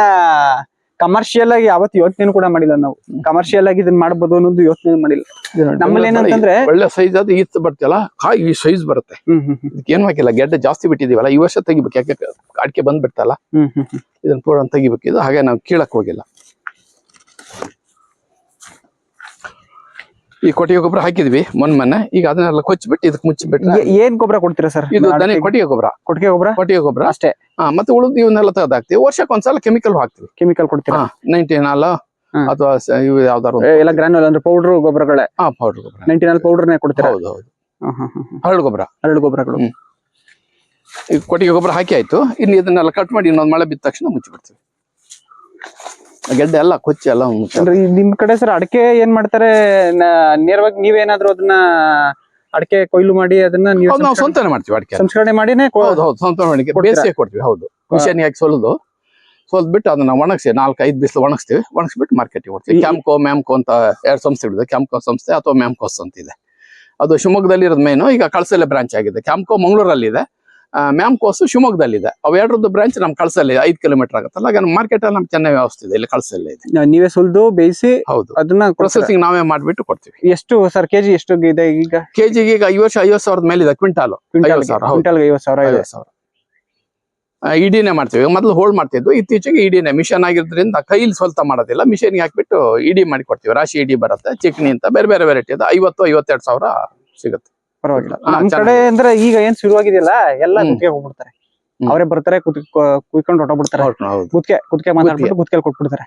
ಕಮರ್ಷಿಯಲ್ ಆಗಿ ಯಾವತ್ತು ಯೋಚನೆ ಕೂಡ ಮಾಡಿಲ್ಲ ನಾವು. ಕಮರ್ಷಿಯಲ್ ಆಗಿ ಇದನ್ನ ಮಾಡ್ಬೋದು ಅನ್ನೋದು ಯೋಚನೆ ಮಾಡಿಲ್ಲ. ನಮ್ಮಲ್ಲಿ ಏನಂತಂದ್ರೆ ಒಳ್ಳೆ ಸೈಜ್ ಅದು ಈತ್ ಬರ್ತಲ್ಲ ಕಾಯಿ ಈ ಸೈಜ್ ಬರುತ್ತೆ. ಇದಕ್ಕೆ ಏನ್ ಹಾಕಿಲ್ಲ, ಗೆಡ್ಡೆ ಜಾಸ್ತಿ ಬಿಟ್ಟಿದೀವಲ್ಲ ಈ ವರ್ಷ ತೆಗಿಬೇಕು, ಯಾಕೆ ಅಡಿಕೆ ಬಂದ್ಬಿಡ್ತಲ್ಲ ಇದನ್ನ ಪೂರ ತೆಗಿಬೇಕು. ಇದು ಹಾಗೆ ನಾವು ಕೀಳಕ್ ಹೋಗಿಲ್ಲ. ಈ ಕೊಟ್ಟಿಗೆ ಗೊಬ್ಬರ ಹಾಕಿದ್ವಿ ಮೊನ್ನೆ, ಈಗ ಅದನ್ನೆಲ್ಲ ಕೊಚ್ಚಿಬಿಟ್ಟು ಇದಕ್ಕೆ ಮುಚ್ಚಿಬಿಟ್ರೆ. ಏನ್ ಗೊಬ್ಬರ ಕೊಡ್ತೀರಾ ಸರ್? ಇದು ದನಿ ಕೊಟ್ಟಿಗೆ ಗೊಬ್ಬರ. ಕೊಟ್ಟಿಗೆ ಗೊಬ್ಬರ ಅಷ್ಟೇ. ಮತ್ತೆ ಉಳಿದು ಇವನ್ನೆಲ್ಲ ತೆಗೆದು ಹಾಕ್ತಿವಿ. ವರ್ಷಕ್ಕೆ ಒಂದ್ಸಲ ಕೆಮಿಕಲ್ ಹಾಕ್ತಿವಿ. ಕೆಮಿಕಲ್ ಕೊಡ್ತೀರಾ? 99 ಅಥವಾ ಇವು ಯಾವ್ದಾರು ಎಲ್ಲ ಗ್ರಾನ್ಯುಲ್ ಅಂದ್ರೆ ಪೌಡರ್ ಗೊಬ್ಬರಗಳೇ. ಪೌಡರ್ ಗೊಬ್ಬರ 99 ಪೌಡರ್ನೇ ಕೊಡ್ತೀರಾ? ಹೌದು. ಹರಳು ಗೊಬ್ಬರಗಳು. ಈಗ ಕೊಟ್ಟಿಗೆ ಗೊಬ್ಬರ ಹಾಕಿ ಆಯ್ತು. ಇನ್ನು ಇದನ್ನೆಲ್ಲ ಕಟ್ ಮಾಡಿ ಇನ್ನೊಂದು ಮಳೆ ಬಿದ್ದ ತಕ್ಷಣ ಮುಚ್ಚಿಬಿಡ್ತೀವಿ. ಗೆಡ್ಡೆ ಎಲ್ಲ ಕೊಚ್ಚಿ ಎಲ್ಲ ಅಂದ್ರೆ ನಿಮ್ ಕಡೆ ಸರ್ ಅಡಿಕೆ ಏನ್ ಮಾಡ್ತಾರೆ? ನೇರವಾಗಿ ನೀವೇನಾದ್ರೂ ಅದನ್ನ ಅಡಿಕೆ ಕೊಯ್ಲು ಮಾಡಿ ಅದನ್ನ ನಾವು ಸ್ವಂತನೇ ಮಾಡ್ತೀವಿ. ಅಡಿಕೆ ಸಂಸ್ಕರಣೆ ಮಾಡಿನೇ ಹೌದು ಸ್ವಂತ ಮಾಡಿ ಬೇಸಿಗೆ ಕೊಡ್ತೀವಿ. ಹೌದು, ಮಿಷನ್ ಹಾಕಿ ಸೋಲ್ದ್ಬಿಟ್ಟು ಅದನ್ನ ಒಣಗಿಸಿ 4-5 ಬಿಸಿಲು ಒಣಗಿಸ್ಬಿಟ್ಟು ಮಾರ್ಕೆಟ್ಗೆ ಕೊಡ್ತೀವಿ. ಕ್ಯಾಂಪ್ಕೋ ಮ್ಯಾಮ್ಕೋ ಅಂತ 2 ಸಂಸ್ಥೆ ಇದೆ. ಕ್ಯಾಂಪ್ಕೋ ಸಂಸ್ಥೆ ಅಥವಾ ಮ್ಯಾಮ್ಕೋಸ್ ಅಂತ ಇದೆ. ಅದು ಶಿವಮೊಗ್ಗದಲ್ಲಿ ಇರೋದು ಮೇನು. ಈಗ ಕಳಸಲ್ಲೇ ಬ್ರಾಂಚ್ ಆಗಿದೆ. ಕ್ಯಾಂಪ್ಕೋ ಮಂಗಳೂರಲ್ಲಿ ಇದೆ, ಮ್ಯಾಮ್ಕೋಸ್ ಶಿವಮೊಗ್ಗದಲ್ಲಿ ಇದೆ. ಅವು ಎರಡರದ್ದು ಬ್ರಾಂಚ್ ನಮ್ ಕಳಸಲ್ಲಿ 5 ಕಿಲೋಮೀಟರ್ ಆಗುತ್ತಲ್ಲ. ಹಾಗೆ ಮಾರ್ಕೆಟ್ ಅಲ್ಲಿ ನಮ್ಗೆ ಚೆನ್ನಾಗಿ ವ್ಯವಸ್ಥೆ ಇದೆ. ಇಲ್ಲಿ ಕಳಸಲ್ಲೇ ಇದೆ. ನೀವೇ ಸುಲ್ದು ಬೇಯಿಸಿ ಹೌದು ಅದನ್ನ ಪ್ರೊಸೆಸಿಂಗ್ ನಾವೇ ಮಾಡ್ಬಿಟ್ಟು ಕೊಡ್ತೀವಿ. ಎಷ್ಟು ಸರ್ ಕೆಜಿ ಎಷ್ಟು ಇದೆ ಈಗ? ಕೆಜಿಗೆ ಈಗ 50,000 ಮೇಲೆ ಇದೆ. ಕ್ವಿಂಟಾಲ್ 50,000. ಇಡಿನೇ ಮಾಡ್ತೀವಿ. ಮೊದಲು ಹೋಲ್ಡ್ ಮಾಡ್ತಿದ್ವು, ಇತ್ತೀಚೆಗೆ ಇಡಿನೇ ಮಿಷನ್ ಆಗಿರೋದ್ರಿಂದ ಕೈಲಿ ಸ್ವಲ್ತ ಮಾಡೋದಿಲ್ಲ. ಮಿಷನ್ಗೆ ಹಾಕ್ಬಿಟ್ಟು ಇಡಿ ಮಾಡಿ ಕೊಡ್ತೀವಿ. ರಾಶಿ ಇಡಿ ಬರುತ್ತೆ, ಚಿಕ್ನಿ ಅಂತ ಬೇರೆ ಬೇರೆ ವೆರೈಟಿ ಇದೆ. 50-52 ಸಾವಿರ ಸಿಗುತ್ತೆ. ಪರವಾಗಿಲ್ಲ. ನಮ್ ಕಡೆ ಅಂದ್ರೆ ಈಗ ಏನ್ ಶುರುವಾಗಿದೆಯಲ್ಲ ಎಲ್ಲ ಗುತ್ತಿಗೆ ಹೋಗ್ಬಿಡ್ತಾರೆ. ಅವರೇ ಬರ್ತಾರೆ, ಕುಯ್ಕೊಂಡು ಹೊಟ್ಟೋಗ್ಬಿಡ್ತಾರೆ. ಕುತ್ತಿಗೆ ಮಾತಾಡ್ಬಿಟ್ಟು ಗುತ್ತಿಗೆ ಕೊಟ್ಬಿಡ್ತಾರೆ.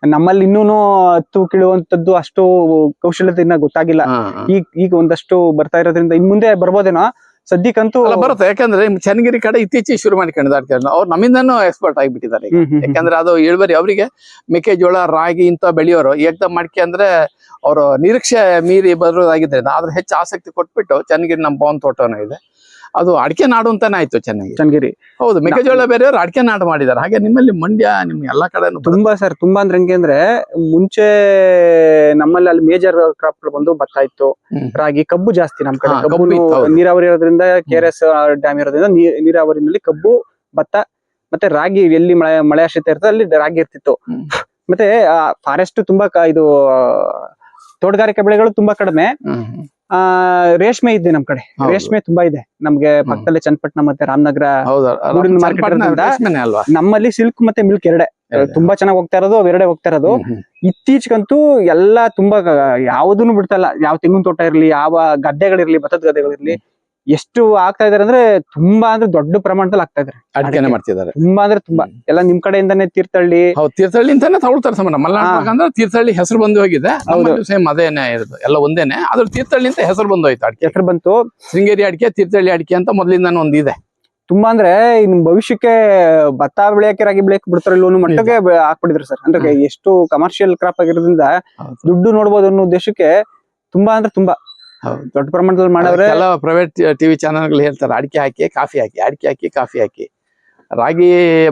ನಮ್ಮಲ್ಲಿ ಇನ್ನೂನು ಹತ್ತು ಕೀಳುವಂತದ್ದು ಅಷ್ಟು ಕೌಶಲ್ಯತೆ ಇನ್ನ ಗೊತ್ತಾಗಿಲ್ಲ. ಈಗ ಒಂದಷ್ಟು ಬರ್ತಾ ಇರೋದ್ರಿಂದ ಇನ್ ಮುಂದೆ ಬರ್ಬೋದೇನೋ. ಸದ್ಯಕ್ಕಂತೂ ಬರುತ್ತೆ. ಯಾಕಂದ್ರೆ ಚನ್ನಗಿರಿ ಕಡೆ ಇತ್ತೀಚೆಗೆ ಶುರು ಮಾಡಿಕೊಂಡಿದ್ದಾರೆ. ಅವ್ರು ನಮ್ಮಿಂದನೂ ಎಕ್ಸ್ಪರ್ಟ್ ಆಗಿಬಿಟ್ಟಿದ್ದಾರೆ. ಯಾಕಂದ್ರೆ ಅದು ಇಳುವರಿ ಅವರಿಗೆ ಮೆಕ್ಕೆಜೋಳ ರಾಗಿ ಇಂತ ಬೆಳೆಯೋರು ಏಕದಮ್ ಮಾಡ್ಕೆ ಅಂದ್ರೆ ಅವರು ನಿರೀಕ್ಷೆ ಮೀರಿ ಬರೋದಾಗಿದ್ದರಿಂದ ಅದ್ರ ಹೆಚ್ಚು ಆಸಕ್ತಿ ಕೊಟ್ಬಿಟ್ಟು ಚನ್ನಗಿರಿ ನಮ್ಮ ಭವನ್ ತೋಟನೂ ಇದೆ. ಅದು ಅಡಿಕೆ ನಾಡು ಅಂತಾನೆ ಆಯ್ತು ಚನ್ನಗಿರಿ. ಹೌದು, ಮೆಕ್ಕೆಜೋಳ ಬೇರೆಯವರು ಅಡಿಕೆ ನಾಡು ಮಾಡಿದ್ದಾರೆ. ಹಾಗೆ ನಿಮ್ಮಲ್ಲಿ ಮಂಡ್ಯ ನಿಮ್ ಎಲ್ಲಾ ಕಡೆ ತುಂಬಾ ಸರ್. ತುಂಬಾ ಅಂದ್ರೆ ಹೆಂಗೆ ಅಂದ್ರೆ ಮುಂಚೆ ನಮ್ಮಲ್ಲಿ ಅಲ್ಲಿ ಮೇಜರ್ ಕ್ರಾಪ್ ಬಂದು ಭತ್ತ ಇತ್ತು, ರಾಗಿ, ಕಬ್ಬು ಜಾಸ್ತಿ ನಮ್ ಕಡೆ. ಕಬ್ಬು ನೀರಾವರಿ ಇರೋದ್ರಿಂದ KRS ಡ್ಯಾಮ್ ಇರೋದ್ರಿಂದ ನೀರಾವರಿನಲ್ಲಿ ಕಬ್ಬು, ಭತ್ತ ಮತ್ತೆ ರಾಗಿ ಎಲ್ಲಿ ಮಳೆ ಆಶ್ರಿತ ಇರ್ತದೆ ಅಲ್ಲಿ ರಾಗಿ ಇರ್ತಿತ್ತು. ಮತ್ತೆ ಫಾರೆಸ್ಟ್ ತುಂಬಾ ಇದು ತೋಟಗಾರಿಕೆ ಬೆಳೆಗಳು ತುಂಬಾ ಕಡಿಮೆ. ರೇಷ್ಮೆ ಇದೆ ನಮ್ ಕಡೆ. ರೇಷ್ಮೆ ತುಂಬಾ ಇದೆ ನಮ್ಗೆ. ಪಕ್ಕದಲ್ಲೇ ಚನ್ನಪಟ್ಟಣ ಮತ್ತೆ ರಾಮನಗರ ನಮ್ಮಲ್ಲಿ ಸಿಲ್ಕ್ ಮತ್ತೆ ಮಿಲ್ಕ್ ಎರಡೇ ತುಂಬಾ ಚೆನ್ನಾಗಿ ಹೋಗ್ತಾ ಇರೋದು. ಅವೆರಡೆ ಹೋಗ್ತಾ ಇರೋದು. ಇತ್ತೀಚೆಗಂತೂ ಎಲ್ಲಾ ತುಂಬಾ ಯಾವ್ದನ್ನು ಬಿಡ್ತಲ್ಲ. ಯಾವ ತೆಂಗಿನ ತೋಟ ಇರ್ಲಿ, ಯಾವ ಗದ್ದೆಗಳಿರ್ಲಿ, ಭತ್ತದ ಗದ್ದೆಗಳಿರ್ಲಿ, ಎಷ್ಟು ಆಗ್ತಾ ಇದಾರೆ ಅಂದ್ರೆ ತುಂಬಾ ಅಂದ್ರೆ ದೊಡ್ಡ ಪ್ರಮಾಣದಲ್ಲಿ ಆಗ್ತಾ ಇದಾರೆ. ಅಡಿಕೆನೆ ಮಾಡ್ತಿದ್ದಾರೆ ತುಂಬಾ ಅಂದ್ರೆ ತುಂಬಾ. ಎಲ್ಲ ನಿಮ್ ಕಡೆಯಿಂದಾನೆ ತೀರ್ಥಹಳ್ಳಿ ಅಂತಾನೆ ತಗೊಳ್ತಾರೆ. ಮಲ್ನಾಡ್ ಅಂದ್ರೆ ತೀರ್ಥಹಳ್ಳಿ ಹೆಸರು ಬಂದು ಹೋಗಿದೆ. ಸೇಮ್ ಅದೇನೆ ಇರೋದು, ಎಲ್ಲ ಒಂದೇನೆ. ಅದ್ರ ತೀರ್ಥಹಳ್ಳಿ ಅಂತ ಹೆಸರು ಬಂದು ಹೋಯ್ತು. ಅಡಿಕೆ ಹೆಸರು ಬಂತು. ಶೃಂಗೇರಿ ಅಡಿಕೆ, ತೀರ್ಥಹಳ್ಳಿ ಅಡಿಕೆ ಅಂತ ಮೊದಲಿಂದಾನು ಒಂದಿದೆ. ತುಂಬಾ ಅಂದ್ರೆ ಇನ್ ಭವಿಷ್ಯಕ್ಕೆ ಭತ್ತ ಬೆಳೆಯಕ್ಕೆ, ರಾಗಿ ಬೆಳೆಯಕ್ಕೆ ಬಿಡ್ತಾರ ಇಲ್ಲೋ ಮಟ್ಟಿಗೆ ಹಾಕ್ಬಿಟ್ಟಿದ್ರು ಸರ್. ಅಂದ್ರೆ ಎಷ್ಟು ಕಮರ್ಷಿಯಲ್ ಕ್ರಾಪ್ ಆಗಿರೋದ್ರಿಂದ ದುಡ್ಡು ನೋಡ್ಬೋದು ಅನ್ನೋ ಉದ್ದೇಶಕ್ಕೆ ತುಂಬಾ ಅಂದ್ರೆ ತುಂಬಾ ದೊಡ್ಡ ಪ್ರಮಾಣದಲ್ಲಿ ಮಾಡವ್ರೆ. ಎಲ್ಲ ಪ್ರೈವೇಟ್ ಟಿವಿ ಚಾನೆಲ್ಗಳು ಹೇಳ್ತಾರೆ ಅಡಿಕೆ ಹಾಕಿ ಕಾಫಿ ಹಾಕಿ, ಅಡಿಕೆ ಹಾಕಿ ಕಾಫಿ ಹಾಕಿ. ರಾಗಿ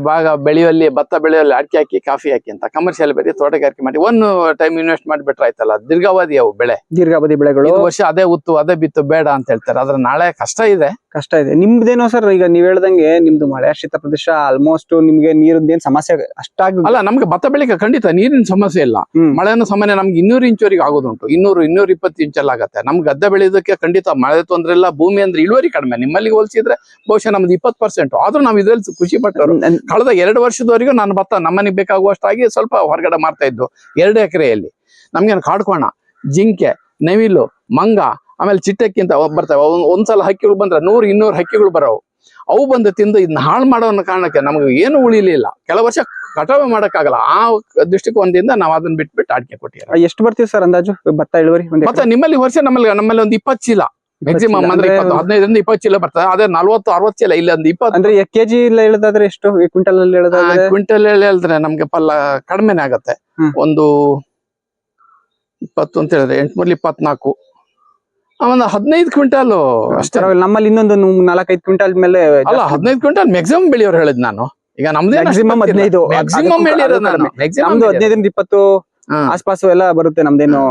ಭಾಗ ಬೆಳೆಯುವಲ್ಲಿ, ಭತ್ತ ಬೆಳೆಯುವಲ್ಲಿ ಅಡಿಕೆ ಹಾಕಿ ಕಾಫಿ ಹಾಕಿ ಅಂತ. ಕಮರ್ಷಿಯಲ್ ಬೇರೆ ತೋಟಗಾರಿಕೆ ಮಾಡಿ ಒಂದು ಟೈಮ್ ಇನ್ವೆಸ್ಟ್ ಮಾಡಿಬಿಟ್ರೆ ಆಯ್ತಲ್ಲ. ದೀರ್ಘಾವಧಿ ಅವು ದೀರ್ಘಾವಧಿ ಬೆಳೆಗಳು. ವರ್ಷ ಅದೇ ಉತ್ತು ಅದೇ ಬಿತ್ತು ಬೇಡ ಅಂತ ಹೇಳ್ತಾರೆ. ಆದ್ರೆ ನಾಳೆ ಕಷ್ಟ ಇದೆ. ನಿಮ್ದೇನೋ ಸರ್ ಈಗ ನೀವ್ ಹೇಳ್ದಂಗೆ ನಿಮ್ದು ಮಳೆ ಆಶ್ರಿತ ಪ್ರದೇಶ. ಆಲ್ಮೋಸ್ಟ್ ನಿಮ್ಗೆ ನೀರಿನ ಸಮಸ್ಯೆ ಅಷ್ಟಾಗಿ ಅಲ್ಲ. ನಮ್ಗೆ ಭತ್ತ ಬೆಳೆಗೆ ಖಂಡಿತ ನೀರಿನ ಸಮಸ್ಯೆ ಇಲ್ಲ. ಮಳೆನೂ ಸಾಮಾನ್ಯ ನಮ್ಗೆ 200 ಇಂಚುವರೆಗೆ ಆಗೋದುಂಟು. 200-220 ಇಂಚಲ್ಲಿ ಆಗತ್ತೆ. ನಮ್ಗೆ ಗದ್ದೆ ಬೆಳೆಯೋದಕ್ಕೆ ಖಂಡಿತ ಮಳೆ ತೊಂದ್ರೆ ಇಲ್ಲ. ಭೂಮಿ ಅಂದ್ರೆ ಇಳುವರಿ ಕಡಿಮೆ. ನಿಮ್ಮಲ್ಲಿ ಹೋಲಿಸಿದ್ರೆ ಬಹುಶಃ ನಮ್ದು 20%. ಆದ್ರೂ ನಾವ್ ಇದ್ರಲ್ಲಿ ಖುಷಿ ಪಟ್ಟವರು. ಕಳೆದ 2 ವರ್ಷದವರೆಗೂ ನಾನು ಭತ್ತ ನಮ್ಮನಿಗೆ ಬೇಕಾಗುವಷ್ಟಾಗಿ ಸ್ವಲ್ಪ ಹೊರಗಡೆ ಮಾಡ್ತಾ ಇದ್ದು. 2 ಎಕರೆಯಲ್ಲಿ ನಮ್ಗೇನು ಕಾಡ್ಕೋಣ, ಜಿಂಕೆ, ನವಿಲು, ಮಂಗ, ಆಮೇಲೆ ಚಿಟ್ಟಕ್ಕಿಂತ ಬರ್ತವೆ. ಒಂದ್ಸಲ ಹಕ್ಕಿಗಳು ಬಂದ್ರೆ 100-200 ಹಕ್ಕಿಗಳು ಬರೋವು. ಅವು ಬಂದು ತಿಂದು ಇದನ್ನ ಹಾಳು ಮಾಡೋ ಕಾರಣಕ್ಕೆ ನಮ್ಗೆ ಏನು ಉಳಿಲಿಲ್ಲ. ಕೆಲವು ವರ್ಷ ಕಟಾವು ಮಾಡಕ್ಕಾಗಲ್ಲ. ಆ ದೃಷ್ಟಿಕೋನದಿಂದ ನಾವು ಅದನ್ನ ಬಿಟ್ಬಿಟ್ಟು ಅಡಿಕೆ ಕೊಟ್ಟಿದ್ದೀವಿ. ಎಷ್ಟು ಬರ್ತೀವಿ ಸರ್ ಅಂದಾಜು ಭತ್ತ ಇಳುವರಿ? ಭತ್ತ ನಿಮ್ಮಲ್ಲಿ ವರ್ಷ ನಮ್ಮಲ್ಲಿ ಒಂದು 20 ಚೀಲ ಮ್ಯಾಕ್ಸಿಮಮ್ ಅಂದ್ರೆ 15-20 ಚೀಲ ಬರ್ತದೆ. ಅದೇ 40-60 ಚೀಲ ಇಲ್ಲ. ಒಂದು 20 ಅಂದ್ರೆ ಕೆಜಿ ಇಲ್ಲ ಹೇಳೋದಾದ್ರೆ ಎಷ್ಟು? ಕ್ವಿಂಟಲ್ ಅಲ್ಲಿ ಹೇಳೋದಾದ್ರೆ ಕ್ವಿಂಟಲ್ ಹೇಳಿದ್ರೆ ನಮ್ಗೆ ಕಡಿಮೆನೆ ಆಗತ್ತೆ. ಒಂದು 20 ಅಂತ ಹೇಳಿದ್ರೆ 8-24 ಒಂದು 15 ಕ್ವಿಂಟಲ್ ಅಷ್ಟೇ. ನಮ್ಮಲ್ಲಿ ಇನ್ನೊಂದು 4-5 ಕ್ವಿಂಟಲ್ ಮೇಲೆ ಅಲ್ಲ, 15 ಕ್ವಿಂಟಲ್ ಮ್ಯಾಕ್ಸಿಮಮ್ ಬೆಳೆಯೋರು ಹೇಳಿದ್ ನಾನು. ಈಗ ನಮ್ದು ಮ್ಯಾಕ್ಸಿಮಮ್ 15. ಮ್ಯಾಕ್ಸಿಮಮ್ ಹೇಳಿರೋದು ನಾನು. ನಮ್ದು 15-20 ಆಸ್ಪಾಸು ಎಲ್ಲ ಬರುತ್ತೆ. ನಮ್ದೇನು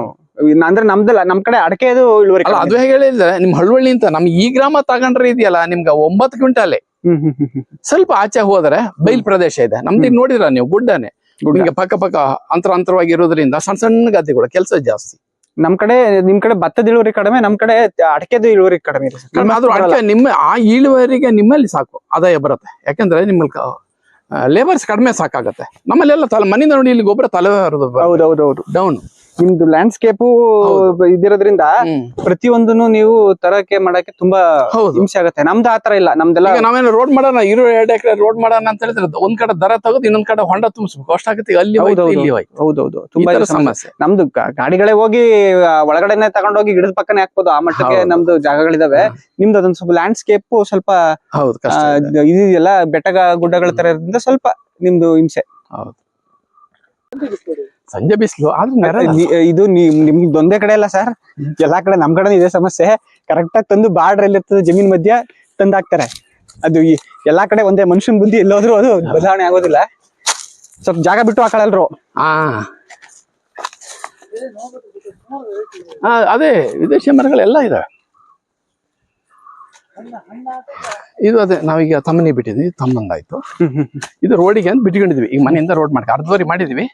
ಅಂದ್ರೆ ನಮ್ದಲ್ಲ, ನಮ್ ಕಡೆ ಅಡಕೆದು ಇಳುವರಿ ಅಲ್ಲ ಅದು ಹೇಗೆ ಹೇಳಿದ್ರೆ ನಿಮ್ ಹಳ್ವಳ್ಳಿ ಅಂತ ನಮ್ ಈ ಗ್ರಾಮ ತಗೊಂಡ್ರೆ ಇದೆಯಲ್ಲ ನಿಮ್ಗೆ 9 ಕ್ವಿಂಟಾಲೆ. ಸ್ವಲ್ಪ ಆಚೆ ಹೋದ್ರೆ ಬೈಲ್ ಪ್ರದೇಶ ಇದೆ, ನಮ್ದು ಈಗ ನೋಡಿದ್ರ ನೀವು ಗುಡ್ಡನೆ, ನಿಮ್ಗೆ ಪಕ್ಕ ಅಂತರವಾಗಿ ಇರೋದ್ರಿಂದ ಸಣ್ಣ ಸಣ್ಣ ಗದ್ದೆಗಳು, ಕೆಲಸ ಜಾಸ್ತಿ. ನಮ್ ಕಡೆ ನಿಮ್ ಕಡೆ ಭತ್ತದ ಇಳುವರಿ ಕಡಿಮೆ, ನಮ್ ಕಡೆ ಅಡಕೆದು ಇಳುವರಿ ಕಡಿಮೆ ಇದೆ ಸರ್. ಆದ್ರೂ ಅಡಕೆ ನಿಮ್ಮ ಆ ಇಳುವರಿಗೆ ನಿಮ್ಮಲ್ಲಿ ಸಾಕು ಆದಾಯ ಬರುತ್ತೆ, ಯಾಕಂದ್ರೆ ನಿಮ್ಮಲ್ಲಿ ಲೇಬರ್ಸ್ ಕಡಿಮೆ ಸಾಕಾಗತ್ತೆ. ನಮ್ಮಲ್ಲೆಲ್ಲ ಮನೆಯಿಂದ ನೋಡಿ ಇಲ್ಲಿ ಗೊಬ್ಬರ ತಲೆ ಹೌದೌದು ಡೌನ್. ನಿಮ್ದು ಲ್ಯಾಂಡ್ಸ್ಕೇಪು ಇದಿರೋದ್ರಿಂದ ಪ್ರತಿಯೊಂದನ್ನು ನೀವು ತರಕ್ಕೆ ಮಾಡಕ್ಕೆ ತುಂಬಾ ಹಿಂಸೆ ಆಗುತ್ತೆ. ನಮ್ದು ಆತರ ಇಲ್ಲ, ನಮ್ದೆಲ್ಲ ನಾವೇನು ರೋಡ್ ಮಾಡೋಣ 2 ಎಕರೆ ರೋಡ್ ಮಾಡೋಣ ಅಂತ ಹೇಳಿದ್ರೆ ಒಂದ್ ಕಡೆ ದರ ತೆಗೆದು ಇನ್ನೊಂದ್ ಕಡೆ ಹೊಂಡ ತುಂಬಿಸ್ಬೇಕು, ಅಷ್ಟಾಗತ್ತೆ. ಅಲ್ಲಿ ಹೌದೌದು ತುಂಬಾ ಸಮಸ್ಯೆ. ನಮ್ದು ಗಾಡಿಗಳೇ ಹೋಗಿ ಒಳಗಡೆನೆ ತಗೊಂಡೋಗಿ ಗಿಡದ ಪಕ್ಕನೆ ಹಾಕ್ಬೋದು, ಆ ಮಟ್ಟಕ್ಕೆ ನಮ್ದು ಜಾಗಗಳಿದಾವೆ. ನಿಮ್ದು ಅದೊಂದು ಸ್ವಲ್ಪ ಲ್ಯಾಂಡ್ಸ್ಕೇಪ್ ಸ್ವಲ್ಪ ಇದೆಯಲ್ಲ, ಬೆಟ್ಟ ಗುಡ್ಡಗಳ ತರ ಇರೋದ್ರಿಂದ ಸ್ವಲ್ಪ ನಿಮ್ದು ಹಿಂಸೆ. ಹೌದು, ಸಂಜೆ ಬಿಸಿಲು. ಇದು ನಿಮ್ಗೆ ಒಂದೇ ಕಡೆ ಅಲ್ಲ ಸರ್, ಎಲ್ಲಾ ಕಡೆ ನಮ್ ಕಡೆ ಇದೇ ಸಮಸ್ಯೆ. ಕರೆಕ್ಟ್ ಆಗಿ ತಂದು ಬಾರ್ಡ್ರ್ ಎಲ್ಲಿರ್ತದೆ ಜಮೀನ್ ಮಧ್ಯ ತಂದು ಹಾಕ್ತಾರೆ. ಅದು ಎಲ್ಲಾ ಕಡೆ ಒಂದೇ, ಮನುಷ್ಯನ್ ಬುದ್ಧಿ ಎಲ್ಲೋದ್ರು ಅದು ಬದಲಾವಣೆ ಆಗೋದಿಲ್ಲ. ಸ್ವಲ್ಪ ಜಾಗ ಬಿಟ್ಟು ಹಾಕಳಲ್ರು. ಅದೇ ವಿದೇಶಿ ಮರಗಳೆಲ್ಲ ಇದಾವೆ. ಇದು ಅದೇ ನಾವೀಗ ತಮ್ಮನಿ ಬಿಟ್ಟಿದ್ವಿ, ತಮ್ಮಂದಾಯ್ತು. ಇದು ರೋಡಿಗೆ ಅಂತ ಬಿಟ್ಕೊಂಡಿದ್ವಿ, ಈಗ ಮನೆಯಿಂದ ರೋಡ್ ಮಾಡಿ ಅರ್ಧವರಿ ಮಾಡಿದ್ವಿ.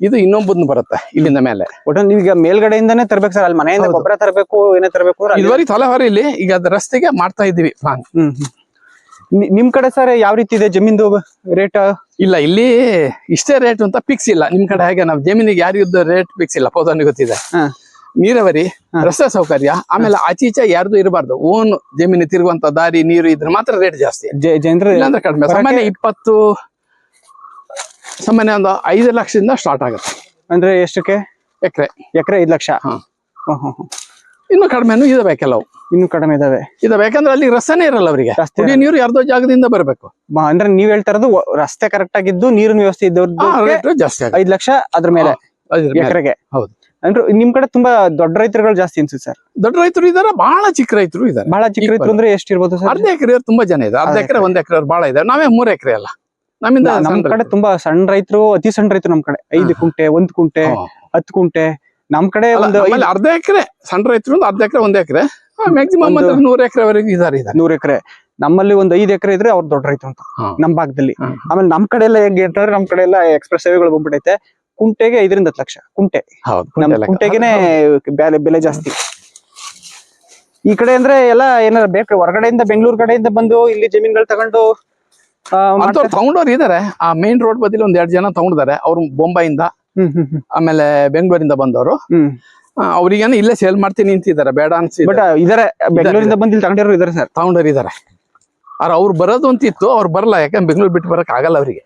ಇದು ಇನ್ನೊಬ್ಬಂದು ಬರುತ್ತೆ ಇಲ್ಲಿಂದ ಮೇಲೆ. ಒಟ್ಟು ನೀವೀಗ ಮೇಲ್ಗಡೆಯಿಂದಾನೇ ತರ್ಬೇಕು ಸರ್, ಅಲ್ಲಿ ಮನೆಯಿಂದ ಗೊಬ್ಬರ ತರಬೇಕು, ಏನೇ ತರಬೇಕು. ಇದುವರೆಗೆ ತಲೆಹೊರೆ ಇಲ್ಲಿ, ಈಗ ಅದ್ ರಸ್ತೆಗೆ ಮಾಡ್ತಾ ಇದ್ದೀವಿ ಪ್ಲಾನ್. ನಿಮ್ ಕಡೆ ಸರ್ ಯಾವ ರೀತಿ ಇದೆ ಜಮೀನ್ದು ರೇಟ್? ಇಲ್ಲ, ಇಲ್ಲಿ ಇಷ್ಟೇ ರೇಟ್ ಅಂತ ಫಿಕ್ಸ್ ಇಲ್ಲ. ನಿಮ್ ಕಡೆ ಹಾಗೆ ನಾವು ಜಮೀನಿಗೆ ಯಾರಿಗೂ ರೇಟ್ ಫಿಕ್ಸ್ ಇಲ್ಲ, ಪೌದನಿಗೆ ಗೊತ್ತಿದೆ. ನೀರಾವರಿ, ರಸ್ತೆ ಸೌಕರ್ಯ, ಆಮೇಲೆ ಆಚೀಚೆ ಯಾರ್ದು ಇರಬಾರ್ದು. ಓನ್ ಜಮೀನು ತಿರುಗುವಂತ ದಾರಿ, ನೀರು ಇದ್ರೆ ಮಾತ್ರ ರೇಟ್ ಜಾಸ್ತಿ. ಇಲ್ಲಾಂದ್ರೆ ಕಡಿಮೆ. ಸಾಮಾನ್ಯ ಒಂದು 5 ಲಕ್ಷದಿಂದ ಸ್ಟಾರ್ಟ್ ಆಗುತ್ತೆ. ಅಂದ್ರೆ ಎಷ್ಟಕ್ಕೆ? ಎಕರೆ 5 ಲಕ್ಷ. ಇನ್ನು ಕಡಿಮೆನೂ ಇದಾವೆ, ಕೆಲವು ಇನ್ನು ಕಡಿಮೆ ಇದಾವೆ. ಯಾಕಂದ್ರೆ ಅಲ್ಲಿ ರಸ್ತೆನೇ ಇರಲ್ಲ ಅವರಿಗೆ, ಕುಡಿಯೋ ನೀರು ಯಾರ್ದೋ ಜಾಗದಿಂದ ಬರಬೇಕು. ಅಂದ್ರೆ ನೀವ್ ಹೇಳ್ತಾ ಇರೋದು ರಸ್ತೆ ಕರೆಕ್ಟ್ ಆಗಿದ್ದು, ನೀರಿನ ವ್ಯವಸ್ಥೆ ಇದ್ದವ್ರದ್ದು ಜಾಸ್ತಿ 5 ಲಕ್ಷ ಅದ್ರ ಮೇಲೆ ಎಕರೆಗೆ. ಹೌದು. ಅಂದ್ರೆ ನಿಮ್ ಕಡೆ ತುಂಬಾ ದೊಡ್ಡ ರೈತರುಗಳು ಜಾಸ್ತಿ ಅನ್ಸುತ್ತೆ ಸರ್? ದೊಡ್ಡ ರೈತರು ಇದಾರೆ, ಬಹಳ ಚಿಕ್ಕ ರೈತರು ಇದಾರೆ. ಬಹಳ ಚಿಕ್ಕ ರೈತರು ಅಂದ್ರೆ ಎಷ್ಟಿರ್ಬೋದು ಸರ್? ಅರ್ಧ ಎಕರೆ ತುಂಬಾ ಜನ ಇದೆ. ಅರ್ಧ ಎಕರೆ 1 ಎಕರೆ ಬಹಳ ಇದೆ. ನಾವೇ 3 ಎಕರೆ ಅಲ್ಲ. ನಮ್ ಕಡೆ ತುಂಬಾ ಸಣ್ಣ ರೈತರು, ಅತಿ ಸಣ್ಣ ರೈತರು ನಮ್ ಕಡೆ 5 ಕುಂಟೆ, 1 ಕುಂಟೆ, 10 ಕುಂಟೆ. ನಮ್ ಕಡೆ ಒಂದು ಅರ್ಧ ಎಕರೆ ಸಣ್ಣ ರೈತರು, ಅರ್ಧ ಎಕರೆ 1 ಎಕರೆ, ಮ್ಯಾಕ್ಸಿಮಮ್ 100 ಎಕರೆವರೆಗೆ ಇದಾರೆ. 100 ಎಕರೆ. ನಮ್ಮಲ್ಲಿ ಒಂದು 5 ಎಕರೆ ಇದ್ರೆ ಅವ್ರು ದೊಡ್ಡ ರೈತರು ಅಂತ ನಮ್ ಭಾಗದಲ್ಲಿ. ಆಮೇಲೆ ನಮ್ ಕಡೆ ಎಲ್ಲ ಹೇಗೆ ಅಂತಂದ್ರೆ, ನಮ್ ಕಡೆ ಎಲ್ಲ ಎಕ್ಸ್ಪ್ರೆಸ್ ಸೇವೆಗಳು ಬಂದ್ಬಿಟ್ಟೈತೆ. ಕುಂಟೆಗೆ 5 ರಿಂದ 10 ಲಕ್ಷ ಕುಂಟೆ. ಕುಂಟೆಗೆನೆ ಬೆಲೆ ಜಾಸ್ತಿ. ಈ ಕಡೆ ಅಂದ್ರೆ ಎಲ್ಲ ಏನಾರ ಬೇಕು, ಹೊರಗಡೆಯಿಂದ ಬೆಂಗಳೂರು ಕಡೆಯಿಂದ ಬಂದು ಇಲ್ಲಿ ಜಮೀನ್ಗಳು ತಗೊಂಡು ತಗೊಂಡವ್ರು ಇದಾರೆ. ಆ ಮೇನ್ ರೋಡ್ ಬದಿಲಿ 1-2 ಜನ ತಗೊಂಡಿದ್ದಾರೆ. ಅವ್ರು ಬೊಂಬಾಯಿಂದ, ಆಮೇಲೆ ಬೆಂಗಳೂರಿಂದ ಬಂದವರು. ಅವ್ರಿಗೇನು ಇಲ್ಲೇ ಸೇಲ್ ಮಾಡ್ತೀನಿ ನಿಂತಿದ್ದಾರೆ, ಬೇಡ ಅನ್ಸಿ. ಬಟ್ ಇದಾರೆ, ಬೆಂಗಳೂರಿಂದ ಬಂದು ಇಲ್ಲಿ ತಗೊಂಡಿರೋರು ಇದಾರೆ ಸರ್. ತಗೊಂಡವ್ರು ಇದಾರೆ. ಅವ್ರು ಬರೋದು ಅಂತಿತ್ತು, ಅವ್ರು ಬರಲ್ಲ, ಯಾಕಂದ್ರೆ ಬೆಂಗಳೂರು ಬಿಟ್ಟು ಬರಕ್ ಆಗಲ್ಲ ಅವರಿಗೆ.